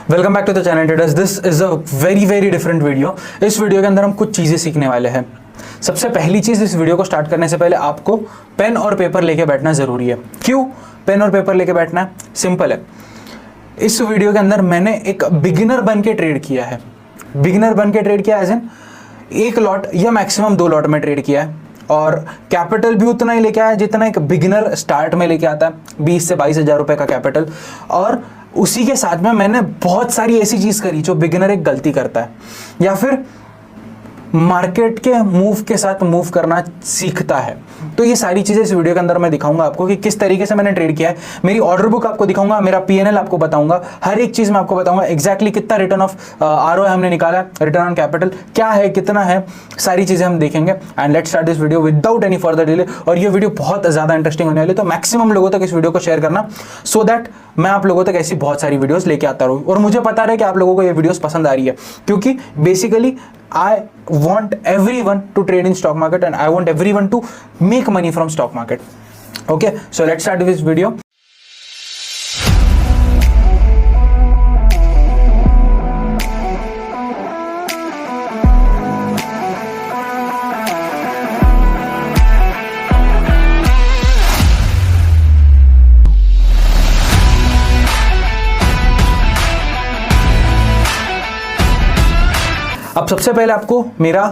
Welcome back to the channel traders. This is a very different video. इस video के अंदर हम कुछ चीज़ें सीखने वाले हैं। सबसे पहली चीज़, इस वीडियो को स्टार्ट करने से पहले आपको पेन और पेपर लेके बैठना ज़रूरी है। क्यों पेन और पेपर लेके बैठना है? सिंपल है। इस वीडियो के अंदर मैंने एक बिगिनर बन के ट्रेड किया है। बिगिनर बन के ट्रेड किया एज इन एक लॉट या मैक्सिमम 2 लॉट में ट्रेड किया है, और कैपिटल भी उतना ही लेके आया जितना एक बिगिनर स्टार्ट में लेके आता है, 20 से 22 हज़ार रुपये का कैपिटल। और उसी के साथ में मैंने बहुत सारी ऐसी चीज़ करी जो बिगिनर एक गलती करता है, या फिर मार्केट के मूव के साथ मूव करना सीखता है। तो ये सारी चीज़ें इस वीडियो के अंदर मैं दिखाऊंगा आपको कि किस तरीके से मैंने ट्रेड किया है। मेरी ऑर्डर बुक आपको दिखाऊंगा, मेरा पीएनएल आपको बताऊंगा, हर एक चीज़ मैं आपको बताऊंगा एग्जैक्टली कितना रिटर्न ऑफ आरओआई हमने निकाला, रिटर्न ऑन कैपिटल क्या है, कितना है, सारी चीज़ें हम देखेंगे। And let's start this video without any further delay. और ये वीडियो बहुत ज़्यादा इंटरेस्टिंग होने वाली है, तो मैक्सिमम लोगों तक इस वीडियो को शेयर करना, सो दैट मैं आप लोगों तक ऐसी बहुत सारी वीडियोस लेके आता रहूँ। और मुझे पता है कि आप लोगों को ये वीडियोस पसंद आ रही है, क्योंकि basically I want everyone to trade in stock market and I want everyone to make money from stock market. Okay, so let's start this video. अब सबसे पहले आपको मेरा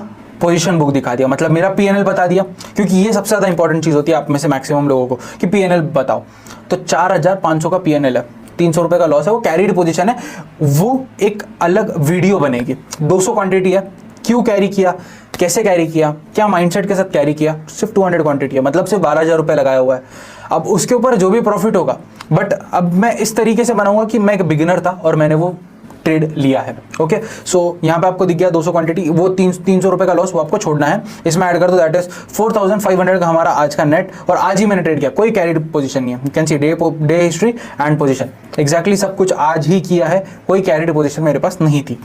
पोजीशन बुक दिखा दिया, मतलब मेरा पीएनएल बता दिया, क्योंकि ये सबसे ज़्यादा इंपॉर्टेंट चीज़ होती है आप में से मैक्सिमम लोगों को कि पीएनएल बताओ। तो 4500 का पीएनएल है, 300 रुपये का लॉस है, वो कैरीड पोजीशन है। वो एक अलग वीडियो बनेगी। 200 क्वांटिटी है, क्यों कैरी किया, कैसे कैरी किया, क्या माइंडसेट के साथ कैरी किया, सिर्फ 200 क्वांटिटी है, मतलब सिर्फ 12,000 रुपये लगाया हुआ है। अब उसके ऊपर जो भी प्रॉफिट होगा, बट अब मैं इस तरीके से बनाऊंगा कि मैं एक बिगिनर था और मैंने वो ट्रेड लिया है। ओके, सो यहाँ पे आपको दिख गया 200 क्वांटिटी, वो 300 रुपये का लॉस वो आपको छोड़ना है। इसमें ऐड कर दो, दैट इज 4500 का हमारा आज का नेट। और आज ही मैंने ट्रेड किया, कोई कैरीड पोजीशन नहीं है। You can see day history and position, exactly सब कुछ आज ही किया है, कोई कैरीड पोजीशन मेरे पास नहीं थी।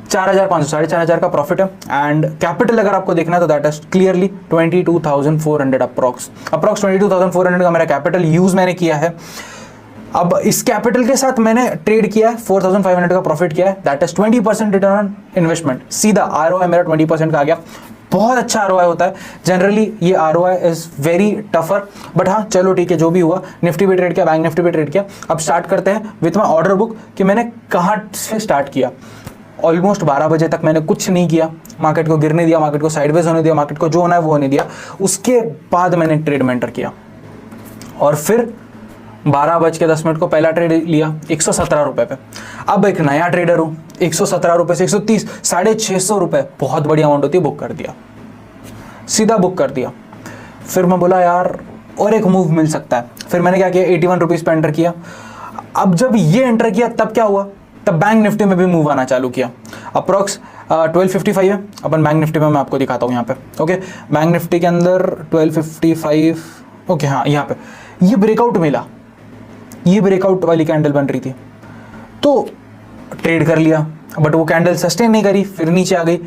4500, 4500 का प्रॉफिट है। एंड कैपिटल अगर आपको देखना है तो दैट इज क्लियरली 22,400 अप्रॉक्स 22,400 का मेरा कैपिटल यूज मैंने किया है। अब इस कैपिटल के साथ मैंने ट्रेड किया है, 4500 का प्रॉफिट किया है, that is 20% return on investment. सीधा आरओआई मेरा 20% का आ गया। बहुत अच्छा आरओआई होता है जनरली, ये ROI is very tougher, but हाँ चलो ठीक है, जो भी हुआ। निफ्टी पे ट्रेड किया, बैंक निफ्टी पे ट्रेड किया। अब स्टार्ट करते हैं विथ माई ऑर्डर बुक कि मैंने कहाँ से स्टार्ट किया। ऑलमोस्ट 12 बजे तक मैंने कुछ नहीं किया, मार्केट को गिरने दिया, मार्केट को साइडवेज होने दिया, मार्केट को जो होना है वो होने दिया। उसके बाद मैंने ट्रेड में एंटर किया, और फिर 12:10 को पहला ट्रेड लिया 117 रुपये पे। अब एक नया ट्रेडर हूँ, 117 रुपये से 130, 650 रुपये बहुत बड़ी अमाउंट होती है, बुक कर दिया, सीधा बुक कर दिया। फिर मैं बोला यार और एक मूव मिल सकता है। फिर मैंने क्या किया, 81 रुपीज़ पे एंटर किया। अब जब ये एंटर किया तब क्या हुआ, तब बैंक निफ्टी में भी मूव आना चालू किया। अप्रॉक्स 1255 है अपन बैंक निफ्टी में, मैं आपको दिखाता हूँ यहाँ पे। ओके, बैंक निफ्टी के अंदर 1255, ओके हाँ यहाँ पे ये ब्रेकआउट मिला, ये ब्रेकआउट वाली कैंडल बन रही थी, तो ट्रेड कर लिया, बट वो कैंडल सस्टेन नहीं करी, फिर नीचे आ गई।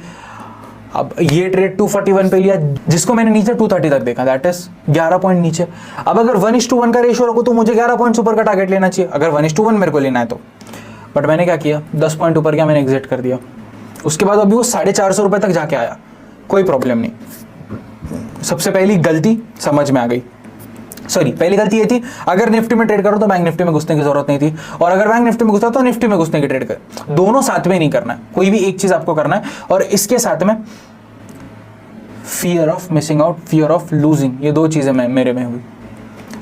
अब ये ट्रेड 241 पे लिया, जिसको मैंने नीचे 230 तक देखा, दैट इज 11 पॉइंट नीचे। अब अगर 1:1 का रेशियो रखो तो मुझे 11 पॉइंट ऊपर का टारगेट लेना चाहिए, अगर 1:1 मेरे को लेना है तो। बट मैंने क्या किया, 10 पॉइंट ऊपर गया, मैंने एग्जिट कर दिया। उसके बाद अभी वो 450 रुपये तक जाके आया, कोई प्रॉब्लम नहीं। सबसे पहली गलती समझ में आ गई, सॉरी पहली गलती ये थी, अगर निफ्टी में ट्रेड करो तो बैंक निफ्टी में घुसने की जरूरत नहीं थी, और अगर बैंक निफ्टी में घुसा तो निफ्टी में घुसने की ट्रेड कर। दोनों साथ में नहीं करना है, कोई भी एक चीज आपको करना है। और इसके साथ में fear of missing out, fear of losing, ये 2 चीजें मेरे में हुई।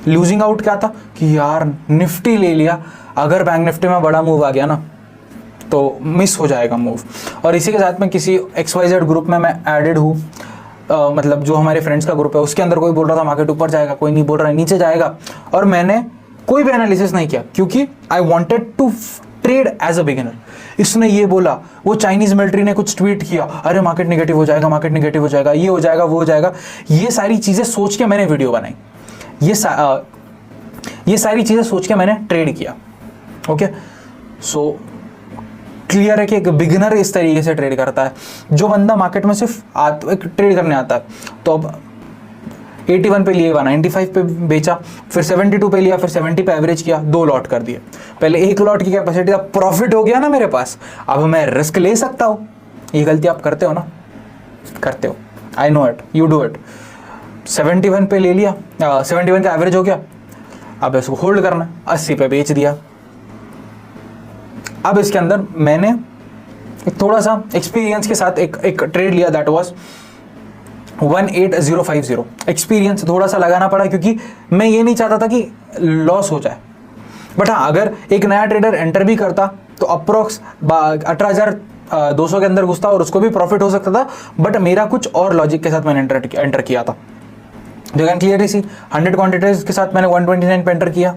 लूजिंग आउट क्या था कि यार निफ्टी ले लिया, अगर बैंक निफ्टी में बड़ा मूव आ गया ना तो मिस हो जाएगा मूव। और इसी के साथ में किसी XYZ ग्रुप में मैं एडेड हूँ, मतलब जो हमारे फ्रेंड्स का ग्रुप है, उसके अंदर कोई बोल रहा था मार्केट ऊपर जाएगा, कोई नहीं बोल रहा है नीचे जाएगा, और मैंने कोई भी एनालिसिस नहीं किया, क्योंकि I wanted to trade as a beginner. इसने ये बोला, वो चाइनीज मिलिट्री ने कुछ ट्वीट किया, अरे मार्केट नेगेटिव हो जाएगा, मार्केट नेगेटिव हो जाएगा, ये हो जाएगा, वो हो जाएगा। ये सारी चीज़ें सोच के मैंने वीडियो बनाई, ये सारी चीज़ें सोच के मैंने ट्रेड किया। ओके, सो क्लियर है कि एक बिगिनर इस तरीके से ट्रेड करता है। जो बंदा मार्केट में सिर्फ एक ट्रेड करने आता है, तो अब 81 पे लिए, 95 पे बेचा, फिर 72 पे लिया, फिर 70 पे एवरेज किया, 2 लॉट कर दिए। पहले 1 लॉट की कैपेसिटी, अब प्रॉफिट हो गया ना मेरे पास, अब मैं रिस्क ले सकता हूँ। ये गलती आप करते हो ना, करते हो, I know it, you do it. 71 पे ले लिया, 71 का एवरेज हो गया, अब इसको होल्ड करना, 80 पे बेच दिया। अब इसके अंदर मैंने एक थोड़ा सा एक्सपीरियंस के साथ एक ट्रेड लिया, दैट वाज 18050। एक्सपीरियंस थोड़ा सा लगाना पड़ा क्योंकि मैं ये नहीं चाहता था कि लॉस हो जाए। बट हाँ, अगर एक नया ट्रेडर एंटर भी करता तो अप्रोक्स 18,200 के अंदर घुसता और उसको भी प्रॉफिट हो सकता था। बट मेरा कुछ और लॉजिक के साथ मैंने एंटर किया था। You can clearly see 100 quantities के साथ मैंने 129 पे एंटर किया।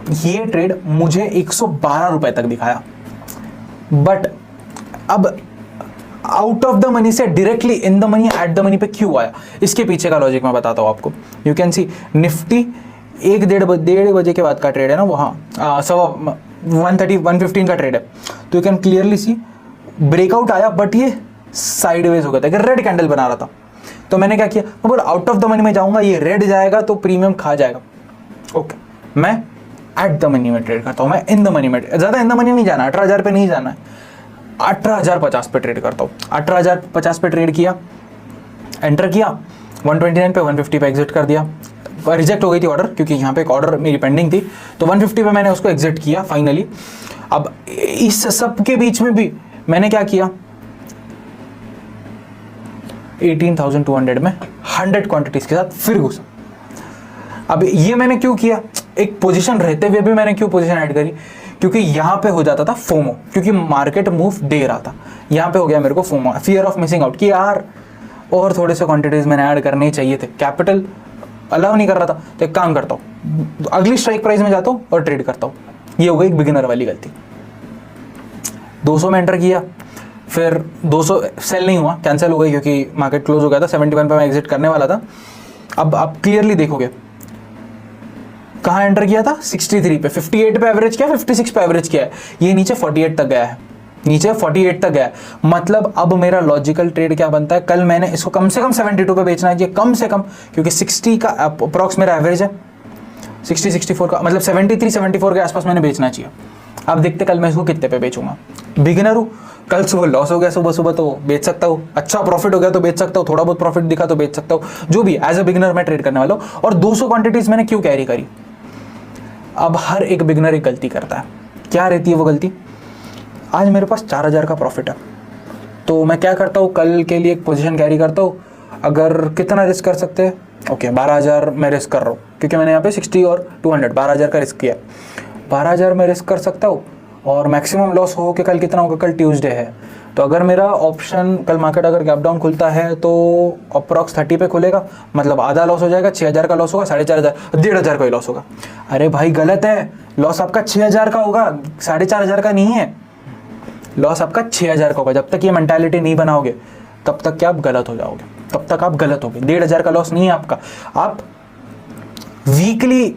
ये ट्रेड मुझे 112 रुपए तक दिखाया, बट अब आउट ऑफ द मनी से directly in the money, at the money पे क्यों आया, इसके पीछे का लॉजिक मैं बताता हूँ आपको। यू कैन सी निफ्टी 1-1:30 बजे के बाद का ट्रेड है ना, वो हाँ 115 का ट्रेड है। तो you can clearly see breakout आया, बट ये साइडवेज हो गया था, रेड कैंडल बना रहा था। तो मैंने क्या किया, मैं बोला आउट ऑफ द मनी में जाऊंगा, ये रेड जाएगा तो प्रीमियम खा जाएगा। ओके, मैं एट द मनी में ट्रेड करता हूँ, मैं इन द मनी में, ज़्यादा इन द मनी नहीं जाना, 18,000 पे नहीं जाना है, 18,050 पे ट्रेड करता हूँ। 18,050 पे ट्रेड किया, एंटर किया, 129 पे 150 पे एग्जिट कर दिया। रिजेक्ट हो गई थी ऑर्डर, क्योंकि यहाँ पे एक ऑर्डर मेरी पेंडिंग थी, तो 150 पे मैंने उसको एग्जिट किया फाइनली। अब इस सब के बीच में भी मैंने क्या किया, 18,200 में 100 क्वांटिटीज के साथ फिर घुसा। अब ये मैंने क्यों किया, एक पोजीशन रहते हुए भी मैंने क्यों पोजीशन ऐड करी, क्योंकि यहाँ पे हो जाता था फोमो, क्योंकि मार्केट मूव दे रहा था। यहाँ पे हो गया मेरे को FOMO, fear of missing out, कि यार और थोड़े से क्वांटिटीज मैंने ऐड करने ही चाहिए थे, कैपिटल अलाउ नहीं कर रहा था। तो एक काम करता हूँ, अगली स्ट्राइक प्राइस में जाता हूँ और ट्रेड करता हूँ। ये हो गई एक बिगिनर वाली गलती। 200 में एंटर किया, फिर 200 सेल नहीं हुआ, कैंसिल हो गई क्योंकि मार्केट क्लोज हो गया था। 71 पे मैं एग्जिट करने वाला था। अब आप क्लियरली देखोगे कहाँ एंटर किया था, 63 पे, 58 पे एवरेज किया, 56 पे एवरेज किया है, ये नीचे 48 तक गया है, नीचे 48 तक गया है। मतलब अब मेरा लॉजिकल ट्रेड क्या बनता है, कल मैंने इसको कम से कम 72 पे बेचना चाहिए, कम से कम, क्योंकि 60 का अप्रॉक्स मेरा एवरेज है, 60-64 का, मतलब 73-74 के आसपास मैंने बेचना चाहिए। अब देखते कल मैं इसको कितने पे बेचूंगा। बिगिनर हूँ, कल सुबह लॉस हो गया, सुबह सुबह तो बेच सकता हूँ, अच्छा प्रॉफिट हो गया तो बेच सकता हूँ, थोड़ा बहुत प्रॉफिट दिखा तो बेच सकता हूँ, जो भी एज अ बिगिनर मैं ट्रेड करने वाला हूँ। और 200 क्वांटिटीज मैंने क्यों कैरी करी। अब हर एक बिगिनर एक गलती करता है, क्या रहती है वो गलती। आज मेरे पास 4,000 का प्रॉफिट है, तो मैं क्या करता हूँ, कल के लिए एक पोजीशन कैरी करता हूँ। अगर कितना रिस्क कर सकते हैं, ओके 12,000 मैं रिस्क कर रहा हूँ, क्योंकि मैंने यहाँ पे 60 और 200 12,000 का रिस्क किया। 12,000 मैं रिस्क कर सकता हूँ, और मैक्सिमम लॉस हो के कल कितना होगा, कल ट्यूसडे है, तो अगर मेरा ऑप्शन कल मार्केट अगर गैप डाउन खुलता है तो अप्रॉक्स 30 पे खुलेगा, मतलब आधा लॉस हो जाएगा, 6,000 का लॉस होगा, 4,500 1,500 का ही लॉस होगा। अरे भाई गलत है, लॉस आपका 6,000 का होगा, 4,500 का नहीं है, लॉस आपका 6,000 का होगा। जब तक ये मेंटालिटी नहीं बनाओगे तब तक क्या आप गलत हो जाओगे, तब तक आप गलत होगे। 1,500 का लॉस नहीं है आपका, आप वीकली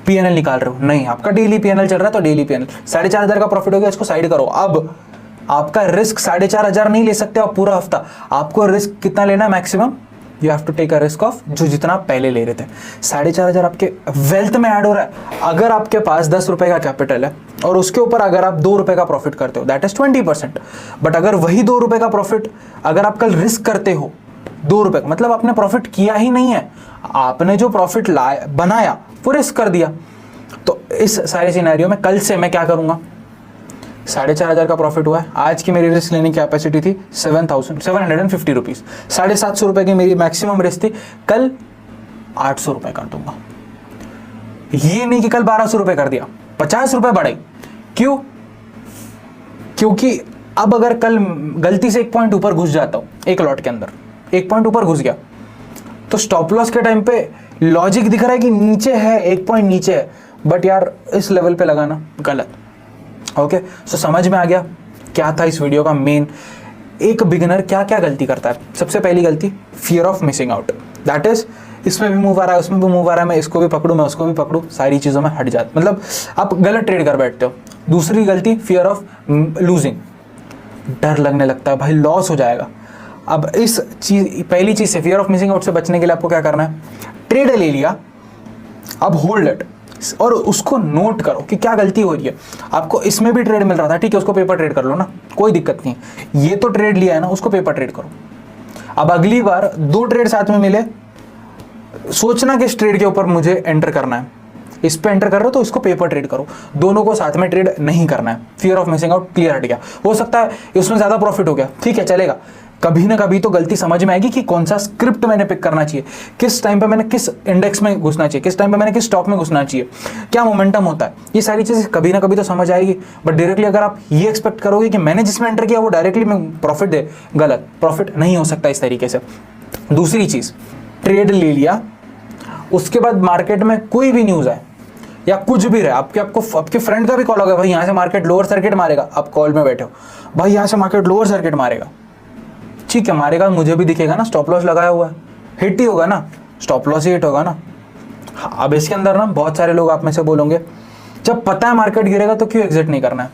पीएनएल निकाल रहे हो, नहीं आपका डेली पीएनएल चल रहा है, तो डेली पीएनएल 4,500 का प्रॉफिट हो गया, इसको साइड करो। अब आपका रिस्क 4,500 नहीं ले सकते आप पूरा हफ्ता, आपको रिस्क कितना लेना है maximum, you have to take a risk of जो जितना आप पहले ले रहे थे। 4,500 आपके वेल्थ में ऐड हो रहा है। अगर आपके पास 10 रुपए का कैपिटल है और उसके ऊपर अगर आप 2 रुपए का प्रॉफिट करते हो, दैट इज 20%। बट अगर वही 2 रुपए का प्रॉफिट अगर आप कल रिस्क करते हो 2 रुपए, मतलब आपने प्रॉफिट किया ही नहीं है, आपने जो प्रॉफिट बनाया वो रिस्क कर दिया। तो इस सारे सिनेरियो में कल से मैं क्या करूंगा, 4,500 का प्रॉफिट हुआ है, आज की मेरी रिस्क लेने की कैपेसिटी थी 7,750 रुपीज़, 750 रुपए की मेरी मैक्सिमम रिस्क थी, कल 800 रुपए कर दूंगा। ये नहीं कि कल 1,200 रुपए कर दिया, 50 रुपए बढ़ाई। क्यों, क्योंकि अब अगर कल गलती से 1 पॉइंट ऊपर घुस जाता हूं, एक लॉट के अंदर 1 पॉइंट ऊपर घुस गया, तो स्टॉप लॉस के टाइम पे लॉजिक दिख रहा है कि नीचे है, 1 पॉइंट नीचे है, बट यार इस लेवल पे लगाना गलत। ओके, सो समझ में आ गया क्या था इस वीडियो का मेन। एक बिगिनर क्या क्या गलती करता है। सबसे पहली गलती, fear of missing out, that is इसमें भी मूव आ रहा है, उसमें भी मूव आ रहा है, मैं इसको भी पकड़ूं, मैं उसको भी पकड़ूं, सारी चीज़ों में हट जाता, मतलब आप गलत ट्रेड कर बैठते हो। दूसरी गलती, फियर ऑफ लूजिंग, डर लगने लगता है भाई लॉस हो जाएगा। अब इस चीज, पहली चीज से, फियर ऑफ मिसिंग आउट से बचने के लिए आपको क्या करना है, ट्रेड ले लिया, अब होल्ड इट, और उसको नोट करो कि क्या गलती हो रही है। आपको इसमें भी ट्रेड मिल रहा था, ठीक है, उसको पेपर ट्रेड कर लो ना, कोई दिक्कत नहीं। ये तो ट्रेड लिया है ना, उसको पेपर ट्रेड करो। अब अगली बार 2 ट्रेड साथ में मिले, सोचना कि इस ट्रेड के ऊपर मुझे एंटर करना है, इस पे एंटर कर रहे हो तो इसको पेपर ट्रेड करो, दोनों को साथ में ट्रेड नहीं करना है। Fear of missing out clear हट गया। हो सकता है उसमें ज़्यादा प्रॉफिट हो गया, ठीक है, चलेगा। कभी ना कभी तो गलती समझ में आएगी कि कौन सा स्क्रिप्ट मैंने पिक करना चाहिए, किस टाइम पे मैंने किस इंडेक्स में घुसना चाहिए, किस टाइम पे मैंने किस स्टॉक में घुसना चाहिए, क्या मोमेंटम होता है, ये सारी चीज़ें कभी ना कभी तो समझ आएगी। बट डायरेक्टली अगर आप ये एक्सपेक्ट करोगे कि मैंने जिसमें एंटर किया वो डायरेक्टली में प्रॉफिट दे, गलत, प्रॉफिट नहीं हो सकता इस तरीके से। दूसरी चीज़, ट्रेड ले लिया, उसके बाद मार्केट में कोई भी न्यूज़ आए या कुछ भी रहे, आपके फ्रेंड का भी कॉल होगा, भाई यहाँ से मार्केट लोअर सर्किट मारेगा, आप कॉल में बैठे हो, भाई यहाँ से मार्केट लोअर सर्किट मारेगा, ठीक है मारेगा, मुझे भी दिखेगा ना, स्टॉप लॉस लगाया हुआ है, हिट ही होगा ना, स्टॉप लॉस ही हिट होगा ना। अब इसके अंदर ना बहुत सारे लोग आप में से बोलोगे, जब पता है मार्केट गिरेगा तो क्यों एग्जिट नहीं करना है।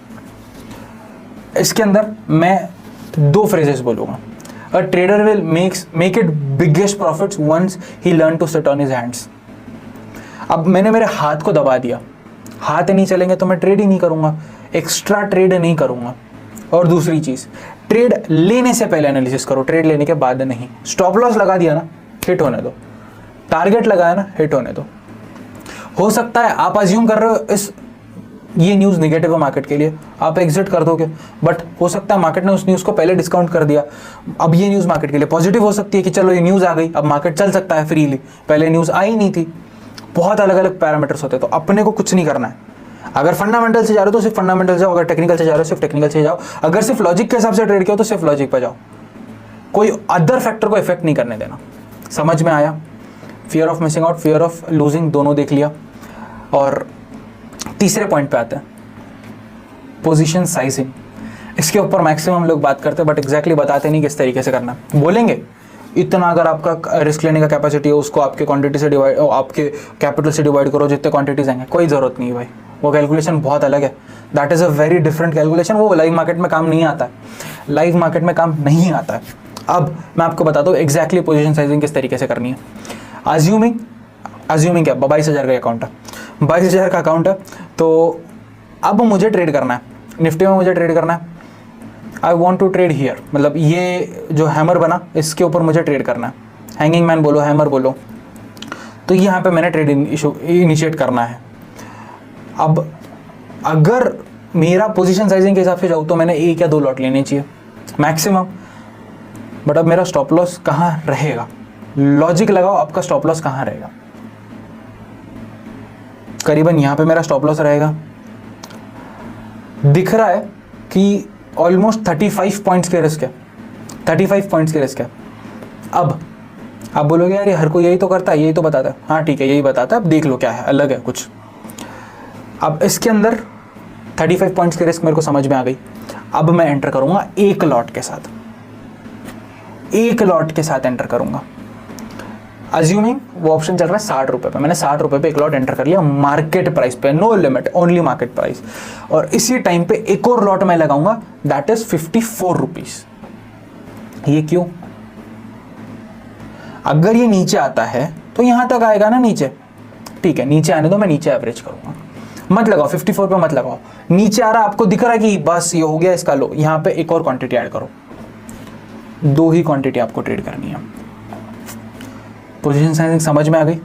इसके अंदर मैं 2 फ्रेजेस बोलूँगा। A trader will make it biggest profits once he learn to sit on his hands. अब मैंने मेरे हाथ को दबा दिया, हाथ नहीं चलेंगे तो मैं ट्रेड ही नहीं करूँगा, एक्स्ट्रा ट्रेड नहीं करूँगा। और दूसरी चीज़, ट्रेड लेने से पहले एनालिसिस करो, ट्रेड लेने के बाद नहीं। स्टॉप लॉस लगा दिया ना, हिट होने दो, टारगेट लगाया ना, हिट होने दो। हो सकता है आप अज्यूम कर रहे हो ये न्यूज़ नेगेटिव है मार्केट के लिए, आप एग्जिट कर दोगे, बट हो सकता है मार्केट ने उस न्यूज़ को पहले डिस्काउंट कर दिया, अब ये न्यूज़ मार्केट के लिए पॉजिटिव हो सकती है कि चलो ये न्यूज़ आ गई, अब मार्केट चल सकता है फ्रीली, पहले न्यूज़ आई नहीं थी। बहुत अलग अलग पैरामीटर्स होते हैं, तो अपने को कुछ नहीं करना है। अगर फंडामेंटल से जा रहे हो तो सिर्फ फंडामेंटल जाओ, अगर टेक्निकल से जा रहे हो सिर्फ टेक्निकल से जाओ, अगर सिर्फ लॉजिक के हिसाब से ट्रेड किया हो तो सिर्फ लॉजिक पर जाओ, कोई अदर फैक्टर को इफेक्ट नहीं करने देना। समझ में आया? Fear of missing out, fear of losing, दोनों देख लिया। और तीसरे पॉइंट पे आते हैं, पोजीशन साइजिंग। इसके ऊपर मैक्सिमम लोग बात करते हैं बट एग्जैक्टली बताते नहीं किस तरीके से करना है। बोलेंगे इतना अगर आपका रिस्क लेने का कैपेसिटी है उसको आपके क्वांटिटी से डिवाइड, आपके कैपिटल से डिवाइड करो, जितने क्वांटिटीज आएंगे, कोई ज़रूरत नहीं है भाई, वो कैलकुलेशन बहुत अलग है। That is a very different calculation, वो लाइव मार्केट में काम नहीं आता है, लाइव मार्केट में काम नहीं आता है। अब मैं आपको बताता हूँ एग्जैक्टली पोजीशन साइजिंग किस तरीके से करनी है। अज्यूमिंग क्या, 22,000 का अकाउंट है, 22,000 का अकाउंट है, तो अब मुझे ट्रेड करना है, निफ्टी में मुझे ट्रेड करना है। I want to trade here, मतलब ये जो हैमर बना इसके ऊपर मुझे ट्रेड करना है, हैंगिंग मैन बोलो, हैमर बोलो, तो यहाँ पे मैंने ट्रेड इनिशिएट करना है। अब अगर मेरा पोजीशन साइजिंग के हिसाब से जाऊँ तो मैंने 1 या 2 लॉट लेने चाहिए मैक्सिमम, बट अब मेरा स्टॉप लॉस कहाँ रहेगा? लॉजिक लगाओ, आपका स्टॉप लॉस कहाँ रहेगा? करीबन यहाँ पे मेरा स्टॉप लॉस रहेगा, दिख रहा है कि ऑलमोस्ट 35 पॉइंट्स के रिस्क है, 35 पॉइंट्स के रिस्क है। अब आप बोलोगे यार ये हर कोई यही तो करता है, यही तो बताता है। हाँ ठीक है, यही बताता है, अब देख लो क्या है, अलग है कुछ। अब इसके अंदर 35 पॉइंट्स के रिस्क मेरे को समझ में आ गई। अब मैं एंटर करूंगा 1 लॉट के साथ, 1 लॉट के साथ एंटर करूंगा। अज्यूमिंग वो ऑप्शन चल रहा है 60 रुपये पे, मैंने 60 रुपये पे 1 लॉट एंटर कर लिया, मार्केट प्राइस पे, no limit, only market price. और इसी टाइम पे एक और लॉट मैं लगाऊंगा, दैट इज 54 रुपीज। ये क्यों? अगर ये नीचे आता है तो यहां तक आएगा ना नीचे, ठीक है, नीचे आने दो, मैं नीचे एवरेज करूंगा, मत लगाओ 54 पे, मत लगाओ। नीचे आ रहा है, आपको दिख रहा है कि बस ये हो गया इसका लो, यहाँ पे एक और क्वांटिटी ऐड करो, 2 ही क्वांटिटी आपको ट्रेड करनी है। पोजीशन साइजिंग समझ में आ गई?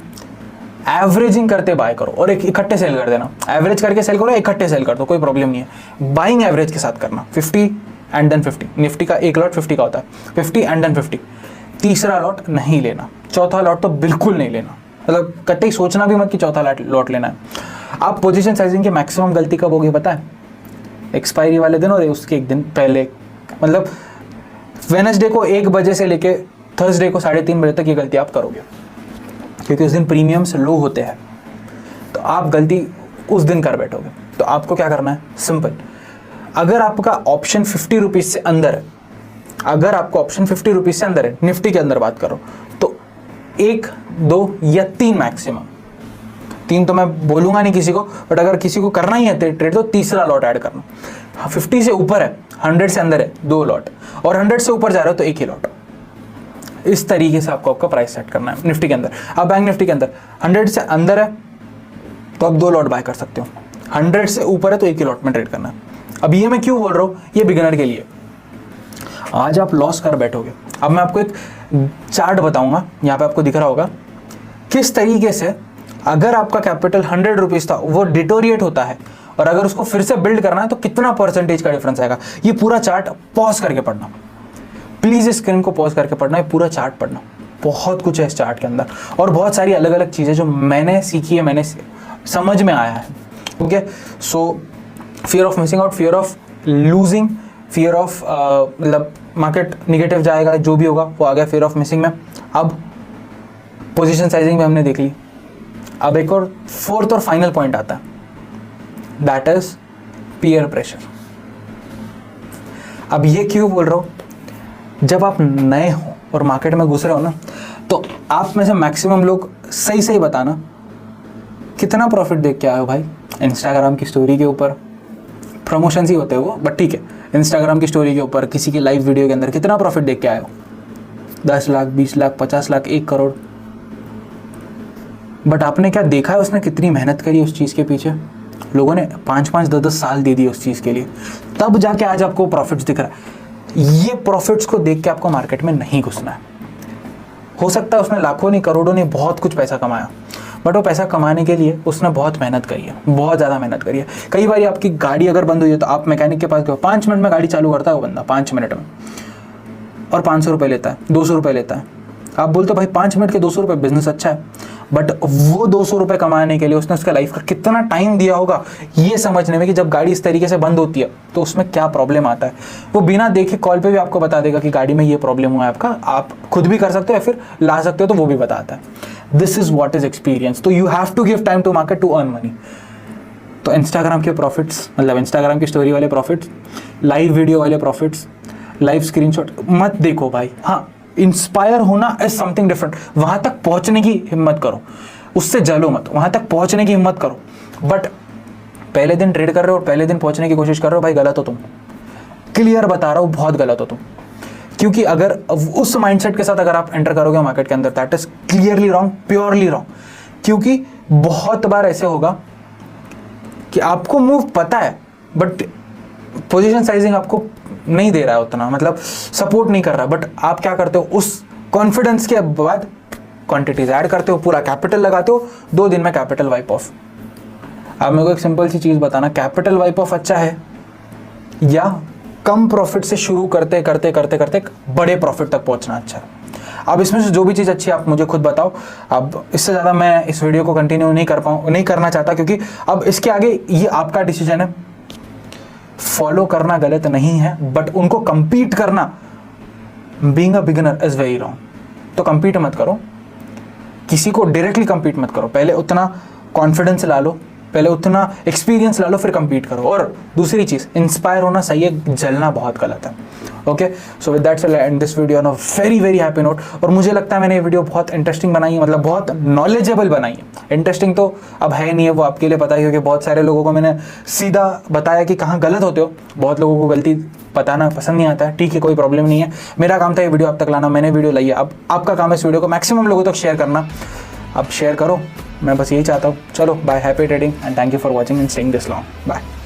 एवरेजिंग करते बाय करो और एक इकट्ठे सेल कर देना, एवरेज करके सेल करो, इकट्ठे सेल कर दो, कोई प्रॉब्लम नहीं है। बाइंग एवरेज के साथ करना, 50 एंड देन 50, निफ्टी का 1 लॉट 50 का होता है, 50 एंड देन 50। तीसरा लॉट नहीं लेना, चौथा लॉट तो बिल्कुल नहीं लेना, मतलब कतई सोचना भी मत कि चौथा लॉट लेना है। आप पोजीशन साइजिंग की मैक्सिमम गलती कब होगी पता है? एक्सपायरी वाले दिन और उसके 1 दिन पहले, मतलब वेडनेसडे को 1 बजे से लेके थर्सडे को 3:30 बजे तक ये गलती आप करोगे, क्योंकि उस दिन प्रीमियम्स लो होते हैं, तो आप गलती उस दिन कर बैठोगे। तो आपको क्या करना है? सिंपल, अगर आपका ऑप्शन 50 रुपीज़ से अंदर है, अगर आपका ऑप्शन 50 रुपीज़ से अंदर है, निफ्टी के अंदर बात करो, तो 1, 2 या 3 मैक्सिमम, 3 तो मैं बोलूँगा नहीं किसी को, बट अगर किसी को करना ही है ट्रेड तो तीसरा लॉट ऐड करना। 50 से ऊपर है, 100 से अंदर है 2 लॉट, और 100 से ऊपर जा रहे हो तो 1 ही लॉट। इस तरीके से आपको आपका प्राइस सेट करना है निफ्टी के अंदर। अब बैंक निफ्टी के अंदर 100 से अंदर है तो आप 2 लॉट बाय कर सकते हो। 100 से ऊपर है तो एक ही लॉट में ट्रेड करना है। अब ये मैं क्यों बोल रहा हूँ, ये बिगिनर के लिए। आज आप लॉस कर बैठोगे। अब मैं आपको एक चार्ट बताऊंगा, यहाँ पे आपको दिख रहा होगा किस तरीके से अगर आपका कैपिटल 100 रुपीज़ था वो डिटोरिएट होता है और अगर उसको फिर से बिल्ड करना है तो कितना परसेंटेज का डिफरेंस आएगा। ये पूरा चार्ट पॉज करके पढ़ना, प्लीज़ इस स्क्रीन को पॉज करके पढ़ना, ये पूरा चार्ट पढ़ना। बहुत कुछ है इस चार्ट के अंदर और बहुत सारी अलग अलग चीज़ें जो मैंने सीखी है, मैंने समझ में आया है। Okay, so fear of missing out, fear of losing, fear of मतलब मार्केट निगेटिव जाएगा, जो भी होगा वो आ गया फियर ऑफ मिसिंग में। अब पोजीशन साइजिंग में हमने देख ली। अब एक और 4th और फाइनल पॉइंट आता है, दैट इज पीयर प्रेशर। अब ये क्यों बोल रहा हूँ, जब आप नए हो और मार्केट में घुस रहे हो ना, तो आप में से मैक्सिमम लोग सही सही बताना कितना प्रॉफिट देख के आए हो भाई। इंस्टाग्राम की स्टोरी के ऊपर प्रमोशंस ही होते हैं वो, बट ठीक है, इंस्टाग्राम की स्टोरी के ऊपर किसी की लाइव वीडियो के अंदर कितना प्रॉफिट देख के आए हो? 10 लाख, 20 लाख, 50 लाख, 1 करोड़। बट आपने क्या देखा है उसने कितनी मेहनत करी उस चीज़ के पीछे? लोगों ने 5-5, 10-10 साल दे दिए उस चीज़ के लिए, तब जाके आज आपको प्रॉफिट्स दिख रहा है। ये प्रॉफिट्स को देख के आपको मार्केट में नहीं घुसना है। हो सकता है उसने लाखों नहीं, करोड़ों नहीं, बहुत कुछ पैसा कमाया, बट वो पैसा कमाने के लिए उसने बहुत मेहनत करी है, बहुत ज़्यादा मेहनत करी है। कई बार आपकी गाड़ी अगर बंद हुई है तो आप मैकेनिक के पास गए, 5 मिनट में गाड़ी चालू करता है वो बंदा, 5 मिनट में, और 500 रुपये लेता है, 200 रुपये लेता है। आप बोलते हो भाई 5 मिनट के 200 रुपये, बिजनेस अच्छा है, बट वो 200 रुपये कमाने के लिए उसने उसका लाइफ का कितना टाइम दिया होगा ये समझने में कि जब गाड़ी इस तरीके से बंद होती है तो उसमें क्या प्रॉब्लम आता है। वो बिना देखे कॉल पे भी आपको बता देगा कि गाड़ी में ये प्रॉब्लम हुआ है आपका, आप खुद भी कर सकते हो या फिर ला सकते हो, तो वो भी बताता है। This is what is experience. तो you have to give time to market to earn money. तो इंस्टाग्राम के प्रॉफिट्स, मतलब इंस्टाग्राम की स्टोरी वाले प्रॉफिट्स, लाइव वीडियो वाले प्रॉफिट्स, लाइव स्क्रीनशॉट मत देखो भाई। हाँ, इंस्पायर होना इज समथिंग डिफरेंट, वहां तक पहुंचने की हिम्मत करो, उससे जलो मत, वहां तक पहुंचने की हिम्मत करो। बट पहले दिन ट्रेड कर रहे हो और पहले दिन पहुंचने की कोशिश कर रहे हो, भाई गलत हो तुम। क्लियर बता रहा हूं, बहुत गलत हो तुम। क्योंकि अगर उस माइंडसेट के साथ अगर आप एंटर करोगे मार्केट के अंदर, that is clearly wrong, purely wrong. क्योंकि बहुत बार ऐसे होगा कि आपको मूव पता है बट पोजीशन साइजिंग आपको नहीं दे रहा है उतना, मतलब सपोर्ट नहीं कर रहा, बट आप क्या करते हो, उस कॉन्फिडेंस के बाद क्वांटिटीज ऐड करते हो, पूरा कैपिटल लगाते हो, 2 दिन में कैपिटल वाइप ऑफ। आप मेरे को एक सिंपल सी चीज बताना, कैपिटल वाइप ऑफ अच्छा है या कम प्रॉफिट से शुरू करते करते करते करते बड़े प्रॉफिट तक पहुंचना अच्छा है? अब इसमें से जो भी चीज़ अच्छी है आप मुझे खुद बताओ। अब इससे ज़्यादा मैं इस वीडियो को कंटिन्यू नहीं करना चाहता, क्योंकि अब इसके आगे ये आपका डिसीजन है। फॉलो करना गलत नहीं है, बट उनको कंपीट करना, being a beginner is very wrong. तो कंपीट मत करो, किसी को डायरेक्टली कंपीट मत करो। पहले उतना कॉन्फिडेंस ला लो, पहले उतना एक्सपीरियंस ला लो, फिर कंपीट करो। और दूसरी चीज़, इंस्पायर होना सही है, जलना बहुत गलत है। Okay, so with that said and this video on a very very happy note. और मुझे लगता है मैंने ये वीडियो बहुत इंटरेस्टिंग बनाई है, मतलब बहुत नॉलेजेबल बनाई है। इंटरेस्टिंग तो अब है नहीं है, वो आपके लिए पता ही, क्योंकि बहुत सारे लोगों को मैंने सीधा बताया कि कहाँ गलत होते हो। बहुत लोगों को गलती बताना पसंद नहीं आता है, ठीक है, कोई प्रॉब्लम नहीं है। मेरा काम था ये वीडियो आप तक लाना, मैंने वीडियो लाई है। अब आपका काम है इस वीडियो को मैक्सिमम लोगों तक शेयर करना। अब शेयर करो, मैं बस यही चाहता हूँ। चलो bye, happy trading and thank you for watching and staying this long. Bye.